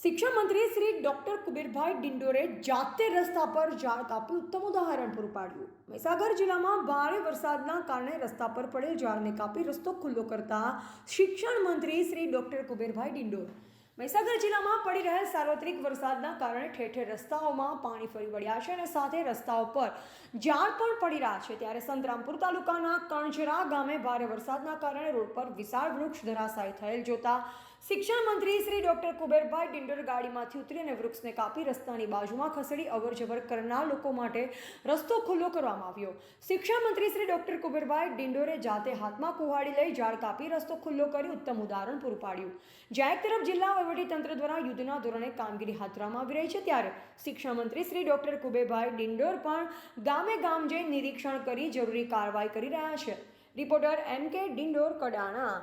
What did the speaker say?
શિક્ષણ મંત્રી શ્રી ડોક્ટર કુબેરભાઈ ડિંડોરે જાતે રસ્તા પર ઝાડ કાપી ઉત્તમ ઉદાહરણ પૂરું પાડ્યું। મહીસાગર જિલ્લામાં ભારે વરસાદના કારણે રસ્તા પર પડેલ ઝાડને કાપી રસ્તો ખુલ્લો કરતા શિક્ષણ મંત્રી શ્રી ડોક્ટર કુબેરભાઈ ડિંડોર મહીસાગર જિલ્લામાં પડી રહેલ સાર્વત્રિક વરસાદના કારણે ઠેર ઠેર રસ્તાઓમાં પાણી ફરી વળ્યા છે અને સાથે રસ્તાઓ પર ઝાડ પણ પડી રહ્યા છે। ત્યારે સંતરામપુર તાલુકાના કણજરા ગામે ભારે વરસાદના કારણે રોડ પર વિશાળ વૃક્ષ ધરાશાયી થયેલ જોતા શિક્ષણ મંત્રી શ્રી ડોક્ટર કુબેરભાઈ ડિંડોર ગાડીમાંથી ઉતરી અને વૃક્ષને કાપી રસ્તાની બાજુમાં ખસેડી અવરજવર કરનાર લોકો માટે રસ્તો ખુલ્લો કરવામાં આવ્યો। શિક્ષણ મંત્રી શ્રી ડોક્ટર કુબેરભાઈ ડિંડોરે જાતે હાથમાં કુહાડી લઈ ઝાડ કાપી રસ્તો ખુલ્લો કરી ઉત્તમ ઉદાહરણ પૂરું પાડ્યું। જ્યાં એક તરફ જિલ્લા તંત્ર દ્વારા યુદ્ધના ધોરણે કામગીરી હાથ ધરવામાં આવી રહી છે, ત્યારે શિક્ષણ મંત્રી શ્રી ડોક્ટર કુબેરભાઈ ડિંડોર પણ ગામે ગામ જઈ નિરીક્ષણ કરી જરૂરી કાર્યવાહી કરી રહ્યા છે। રિપોર્ટર એમ કે ડિંડોર, કડાણા।